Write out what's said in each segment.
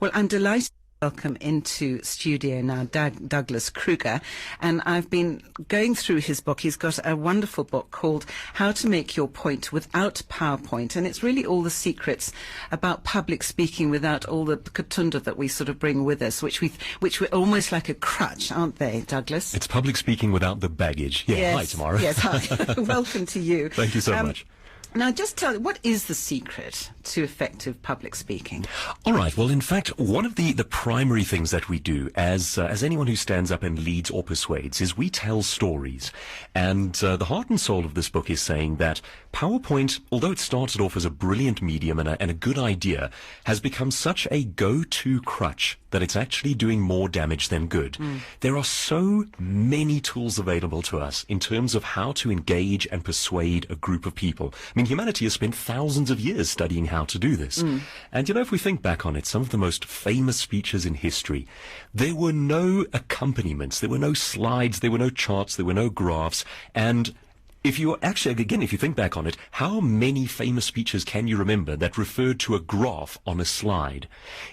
Well, I'm delighted to welcome into studio now Douglas Kruger, and I've been going through his book. He's got a wonderful book called How to Make Your Point Without PowerPoint, and it's really all the secrets about public speaking without all the katunda that we sort of bring with us, which we're almost like a crutch, aren't they, Douglas? It's public speaking without the baggage. Yeah, yes. Hi, Tamara. Yes, hi. Welcome to you. Thank you so much. Now, just tell me, what is the secret to effective public speaking? All right. Well, in fact, one of the primary things that we do as anyone who stands up and leads or persuades is we tell stories. And the heart and soul of this book is saying that PowerPoint, although it started off as a brilliant medium and a good idea, has become such a go-to crutch that it's actually doing more damage than good. There are so many tools available to us in terms of how to engage and persuade a group of people. I mean, humanity has spent thousands of years studying how to do this. And, you know, if we think back on it, some of the most famous speeches in history, there were no accompaniments, there were no slides, there were no charts, there were no graphs, and if you actually, again, if you think back on it, how many famous speeches can you remember that referred to a graph on a slide?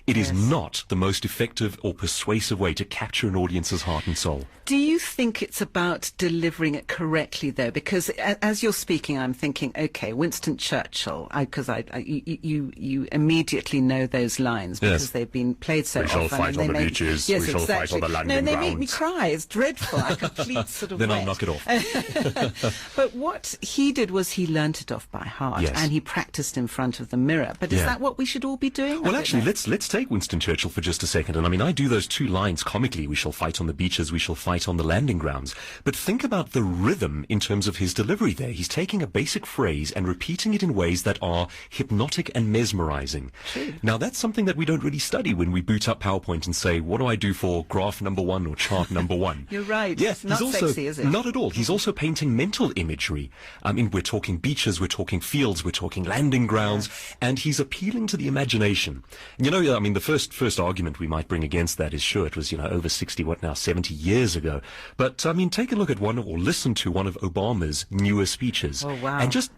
It is not the most effective or persuasive way to capture an audience's heart and soul. Do you think it's about delivering it correctly, though? Because as you're speaking, I'm thinking, okay, Winston Churchill, because you immediately know those lines because they've been played so often. We shall fight on the beaches. Yes, we shall fight on the landing grounds. No, they make me cry. It's dreadful. I complete sort of Then wet. I'll knock it off. But what he did was he learnt it off by heart, and he practiced in front of the mirror. But is that what we should all be doing? Well, actually, let's take Winston Churchill for just a second. And I mean, I do those two lines comically. We shall fight on the beaches. We shall fight on the landing grounds. But think about the rhythm in terms of his delivery there. He's taking a basic phrase and repeating it in ways that are hypnotic and mesmerizing. True. Now, that's something that we don't really study when we boot up PowerPoint and say, what do I do for graph number 1 or chart number 1? You're right. Yeah, it's not sexy, is it? Not at all. He's also painting mental imagery. I mean, we're talking beaches, we're talking fields, we're talking landing grounds, and he's appealing to the imagination. You know, I mean, the first argument we might bring against that is, sure, it was, over 70 years ago. But, I mean, take a look at or listen to one of Obama's newer speeches. Oh, wow. And just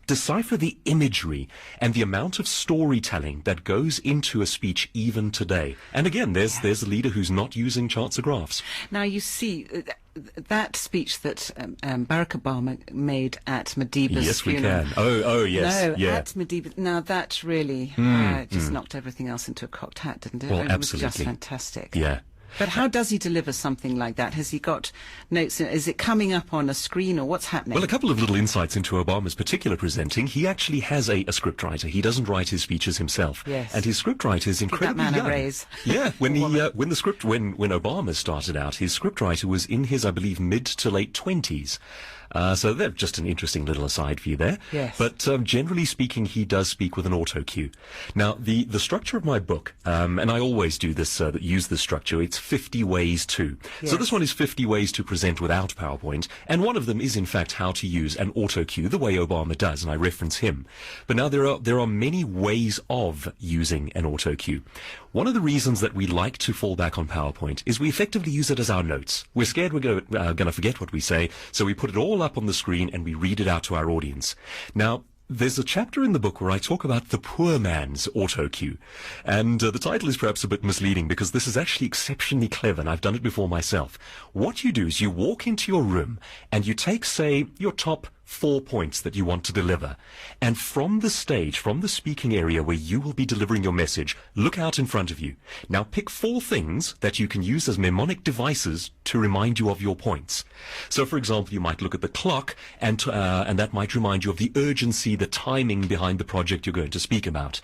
decipher the imagery and the amount of storytelling that goes into a speech even today. And again, there's a leader who's not using charts or graphs. Now, you see, that speech that Barack Obama made at Madiba's funeral. Yes, we can. Oh, yes. No, at Madiba. Now, that really just knocked everything else into a cocked hat, didn't it? Well, It absolutely. was just fantastic. Yeah. But how does he deliver something like that? Has he got notes? Is it coming up on a screen, or what's happening? Well, a couple of little insights into Obama's particular presenting. He actually has a scriptwriter. He doesn't write his speeches himself. Yes. And his scriptwriter is incredibly Give that man young. a raise. Yeah. When Obama started out, his scriptwriter was in his, I believe, mid to late 20s. So that's just an interesting little aside for you there. Yes. But generally speaking, he does speak with an auto cue. Now, the structure of my book, and I always do this, use this structure, it's 50 ways to. Yes. So this one is 50 ways to present without PowerPoint, and one of them is in fact how to use an auto cue, the way Obama does, and I reference him. But now there are many ways of using an auto cue. One of the reasons that we like to fall back on PowerPoint is we effectively use it as our notes. We're scared we're going to forget what we say, so we put it all up on the screen and we read it out to our audience. Now, there's a chapter in the book where I talk about the poor man's auto cue. And the title is perhaps a bit misleading because this is actually exceptionally clever, and I've done it before myself. What you do is you walk into your room and you take, say, your top 4 points that you want to deliver. And from the stage, from the speaking area where you will be delivering your message, look out in front of you. Now pick 4 things that you can use as mnemonic devices to remind you of your points. So, for example, you might look at the clock and that might remind you of the urgency, the timing behind the project you're going to speak about.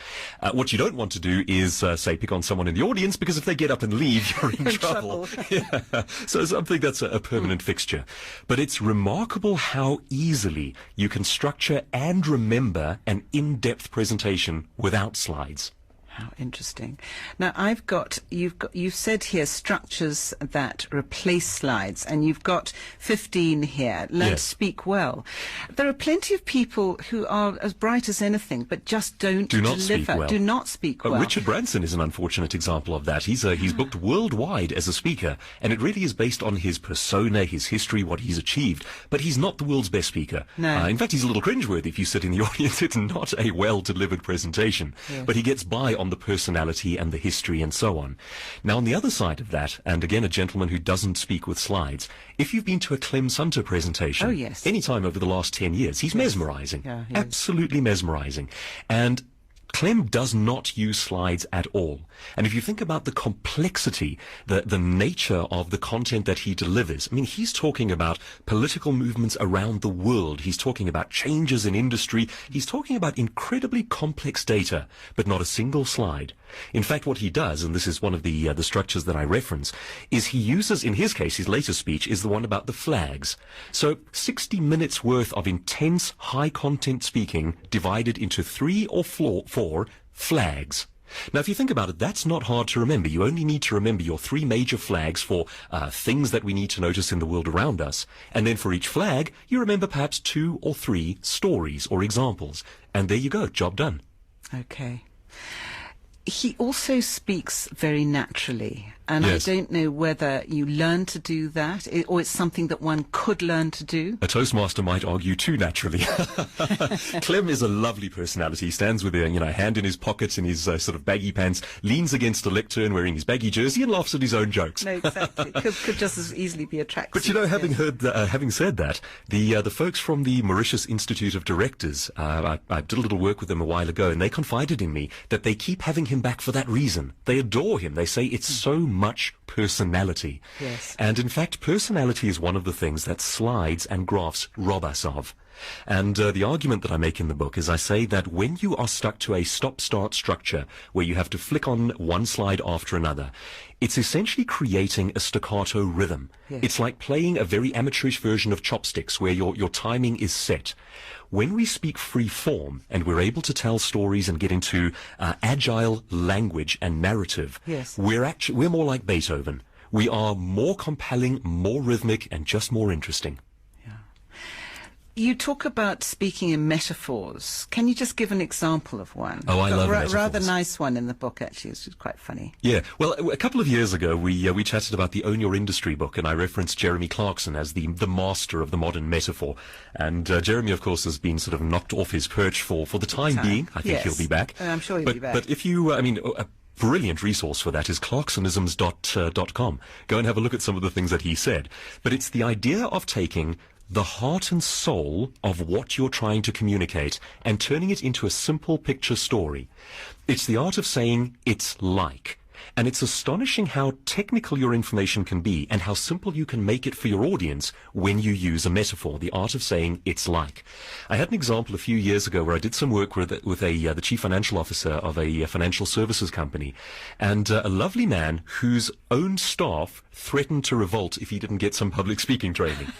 What you don't want to do is, say, pick on someone in the audience, because if they get up and leave, you're in trouble. Yeah. So something that's a permanent fixture. But it's remarkable how easily you can structure and remember an in-depth presentation without slides. How interesting. Now, you've said here structures that replace slides, and you've got 15 here. Learn to speak well. There are plenty of people who are as bright as anything, but just do not deliver. Speak well. Do not speak well. Richard Branson is an unfortunate example of that. He's booked worldwide as a speaker, and it really is based on his persona, his history, what he's achieved. But he's not the world's best speaker. No. In fact, he's a little cringeworthy if you sit in the audience. It's not a well-delivered presentation. Yes. But he gets by on on the personality and the history and so on. Now, on the other side of that, and again, a gentleman who doesn't speak with slides, if you've been to a Clem Sunter presentation, oh, yes, any time over the last 10 years, he's mesmerizing, absolutely mesmerizing. And Clem does not use slides at all. And if you think about the complexity, the nature of the content that he delivers, I mean, he's talking about political movements around the world. He's talking about changes in industry. He's talking about incredibly complex data, but not a single slide. In fact, what he does, and this is one of the structures that I reference, is he uses, in his case, his latest speech is the one about the flags. So 60 minutes worth of intense, high-content speaking divided into 3 or 4 flags. Now, if you think about it, that's not hard to remember. You only need to remember your 3 major flags for things that we need to notice in the world around us. And then for each flag, you remember perhaps 2 or 3 stories or examples. And there you go, job done. Okay. He also speaks very naturally, and yes. I don't know whether you learn to do that, or it's something that one could learn to do. A Toastmaster might argue too naturally. Clem is a lovely personality. He stands with a hand in his pocket in his sort of baggy pants, leans against a lectern wearing his baggy jersey and laughs at his own jokes. No, exactly. could just as easily be a tracksuit. But you know, having said that, the folks from the Mauritius Institute of Directors, I did a little work with them a while ago, and they confided in me that they keep having him back for that reason. They adore him. They say it's so much personality. Yes. And in fact, personality is one of the things that slides and graphs rob us of. And the argument that I make in the book is I say that when you are stuck to a stop-start structure where you have to flick on one slide after another, it's essentially creating a staccato rhythm. Yes. It's like playing a very amateurish version of chopsticks where your timing is set. When we speak free form and we're able to tell stories and get into agile language and narrative, yes, we're more like Beethoven. We are more compelling, more rhythmic, and just more interesting. You talk about speaking in metaphors. Can you just give an example of one? Oh, I love metaphors. Rather nice one in the book, actually. It's just quite funny. Yeah. Well, a couple of years ago, we chatted about the Own Your Industry book, and I referenced Jeremy Clarkson as the master of the modern metaphor. And Jeremy, of course, has been sort of knocked off his perch for the time being. I think he'll be back. I'm sure he'll be back. But if you, a brilliant resource for that is clarksonisms.com. Go and have a look at some of the things that he said. But it's the idea of taking the heart and soul of what you're trying to communicate and turning it into a simple picture story. It's the art of saying it's like. And it's astonishing how technical your information can be and how simple you can make it for your audience when you use a metaphor, the art of saying it's like. I had an example a few years ago where I did some work with the chief financial officer of a financial services company, and a lovely man whose own staff threatened to revolt if he didn't get some public speaking training.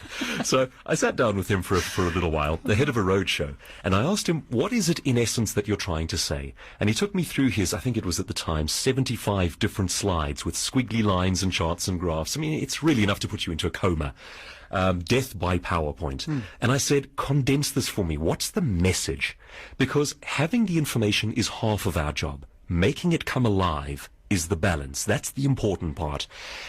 So I sat down with him for a little while, the head of a roadshow, and I asked him, what is it in essence that you're trying to say? And he took me through his, I think it was at the time, 75 different slides with squiggly lines and charts and graphs. I mean, it's really enough to put you into a coma. Death by PowerPoint. And I said, condense this for me. What's the message? Because having the information is half of our job. Making it come alive is the balance. That's the important part.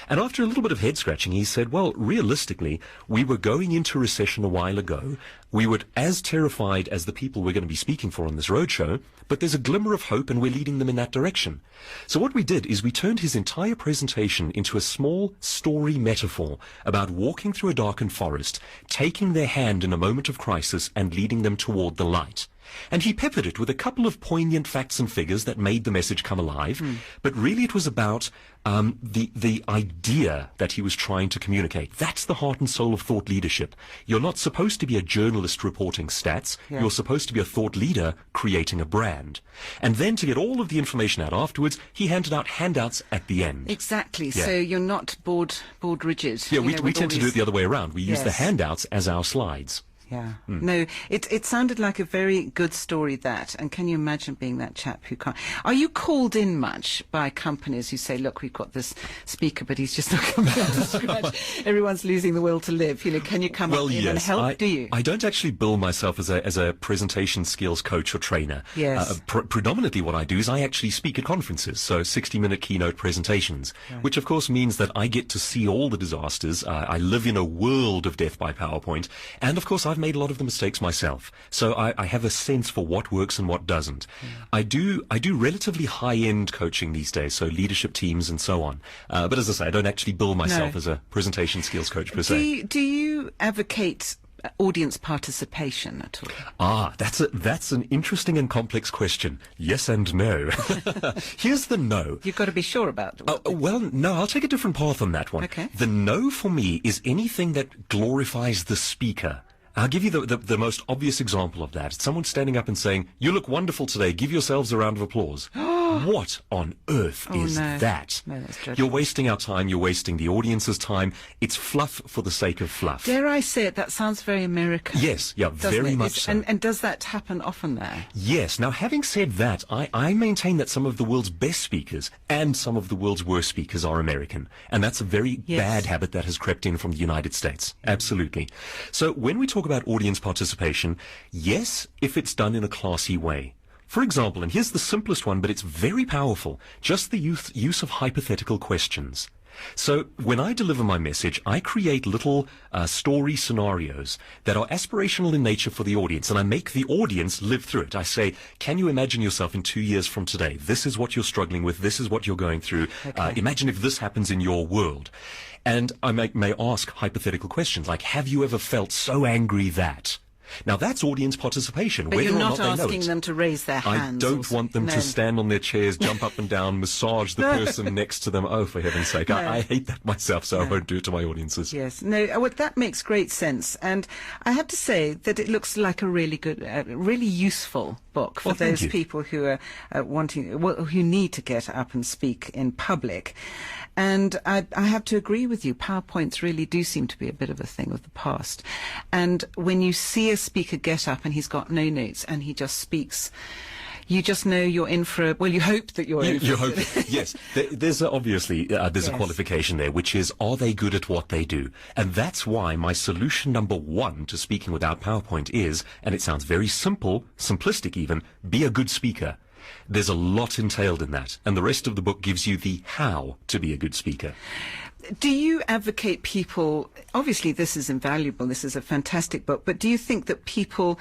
And after a little bit of head scratching, he said, well, realistically, we were going into recession a while ago. We were as terrified as the people we're going to be speaking for on this roadshow, but there's a glimmer of hope and we're leading them in that direction. So what we did is we turned his entire presentation into a small story metaphor about walking through a darkened forest, taking their hand in a moment of crisis and leading them toward the light. And he peppered it with a couple of poignant facts and figures that made the message come alive. But really it was about the idea that he was trying to communicate. That's the heart and soul of thought leadership. You're not supposed to be a journalist reporting stats. Yeah. You're supposed to be a thought leader creating a brand. And then to get all of the information out afterwards, he handed out handouts at the end. Exactly. Yeah. So you're not board rigid. Yeah, we tend to do it the other way around. We use the handouts as our slides. Yeah. No, it sounded like a very good story, that. And can you imagine being that chap who can't? Are you called in much by companies who say, look, we've got this speaker, but he's just not coming up to scratch. Everyone's losing the will to live. You know, can you come up in and help? Do you? I don't actually bill myself as a presentation skills coach or trainer. Yes. Predominantly what I do is I actually speak at conferences, so 60-minute keynote presentations, which of course means that I get to see all the disasters. I live in a world of death by PowerPoint. And of course, I've made a lot of the mistakes myself. So I have a sense for what works and what doesn't. I do relatively high-end coaching these days, so leadership teams and so on. But as I say, I don't actually bill myself as a presentation skills coach per se. Do you advocate audience participation at all? That's an interesting and complex question. Yes and no. Here's the no. You've got to be sure about it. Well, no, I'll take a different path on that one. Okay. The no for me is anything that glorifies the speaker. I'll give you the most obvious example of that. It's someone standing up and saying, "You look wonderful today. Give yourselves a round of applause." What on earth is that? No, that's dreadful. You're wasting our time. You're wasting the audience's time. It's fluff for the sake of fluff. Dare I say it? That sounds very American. Yes, yeah, very much so. And does that happen often there? Yes. Now, having said that, I maintain that some of the world's best speakers and some of the world's worst speakers are American. And that's a very bad habit that has crept in from the United States. Absolutely. So when we talk about audience participation, yes, if it's done in a classy way. For example, and here's the simplest one, but it's very powerful, just the use of hypothetical questions. So when I deliver my message, I create little story scenarios that are aspirational in nature for the audience, and I make the audience live through it. I say, can you imagine yourself in 2 years from today? This is what you're struggling with. This is what you're going through. Okay. Imagine if this happens in your world. And I may ask hypothetical questions like, have you ever felt so angry that? Now, that's audience participation. But you're not asking them to raise their hands. I don't want them to stand on their chairs, jump up and down, massage the person next to them. Oh, for heaven's sake. I hate that myself, so I won't do it to my audiences. Yes. No, well, that makes great sense. And I have to say that it looks like a really good, really useful book for those people who are who need to get up and speak in public. And I have to agree with you. PowerPoints really do seem to be a bit of a thing of the past. And when you see a speaker get up and he's got no notes and he just speaks, you just know you're in for you hope that you're in for you hope, yes. There's obviously a qualification there, which is, are they good at what they do? And that's why my solution number one to speaking without PowerPoint is, and it sounds very simple, simplistic even, be a good speaker. There's a lot entailed in that, and the rest of the book gives you the how to be a good speaker. Do you advocate people, obviously this is invaluable, this is a fantastic book, but do you think that people,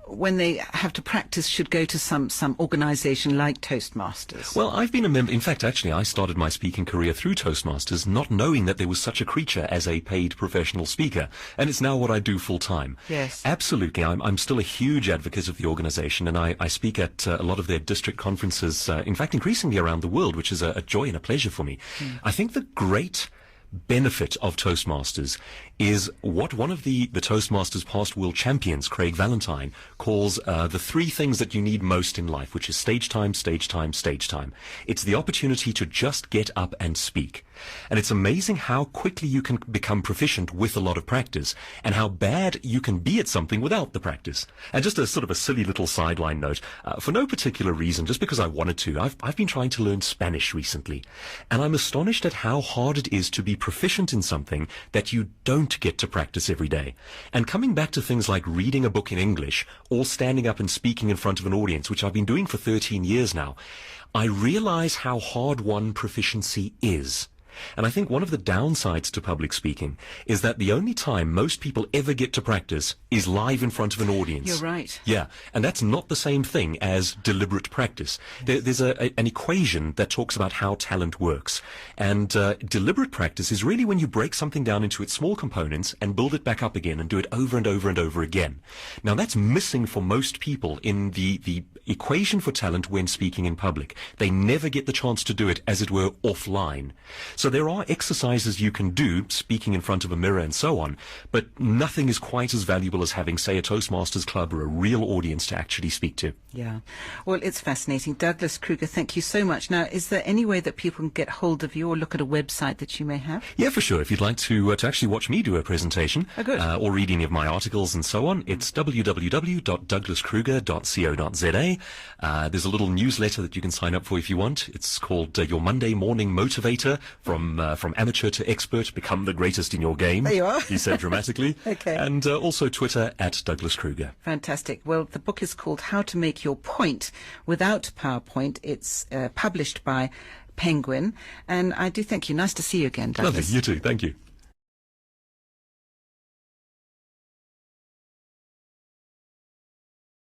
when they have to practice, should go to some organization like Toastmasters? Well, I've been a member. In fact, actually, I started my speaking career through Toastmasters, not knowing that there was such a creature as a paid professional speaker. And it's now what I do full time. Yes. Absolutely. I'm still a huge advocate of the organization, and I speak at a lot of their district conferences, in fact, increasingly around the world, which is a joy and a pleasure for me. I think the great benefit of Toastmasters is what one of the Toastmasters past world champions, Craig Valentine, calls the three things that you need most in life, which is stage time, stage time, stage time. It's the opportunity to just get up and speak. And it's amazing how quickly you can become proficient with a lot of practice, and how bad you can be at something without the practice. And just a sort of a silly little sideline note, for no particular reason, just because I wanted to, I've been trying to learn Spanish recently, and I'm astonished at how hard it is to be proficient in something that you don't get to practice every day. And coming back to things like reading a book in English or standing up and speaking in front of an audience, which I've been doing for 13 years now, I realize how hard won proficiency is. And I think one of the downsides to public speaking is that the only time most people ever get to practice is live in front of an audience. You're right. Yeah, and that's not the same thing as deliberate practice. There's an equation that talks about how talent works. And deliberate practice is really when you break something down into its small components and build it back up again and do it over and over and over again. Now, that's missing for most people in the equation for talent when speaking in public. They never get the chance to do it, as it were, offline. So there are exercises you can do, speaking in front of a mirror and so on, but nothing is quite as valuable as having, say, a Toastmasters club or a real audience to actually speak to. Yeah. Well, it's fascinating. Douglas Kruger, thank you so much. Now, is there any way that people can get hold of you or look at a website that you may have? Yeah, for sure. If you'd like to actually watch me do a presentation or read any of my articles and so on, it's www.douglaskruger.co.za. There's a little newsletter that you can sign up for if you want. It's called Your Monday Morning Motivator, from amateur to expert, become the greatest in your game. There you are. He said dramatically. Okay. And also Twitter at Douglas Kruger. Fantastic. Well, the book is called How to Make Your Point Without PowerPoint. It's published by Penguin. And I do thank you. Nice to see you again, Douglas. Lovely. You too. Thank you.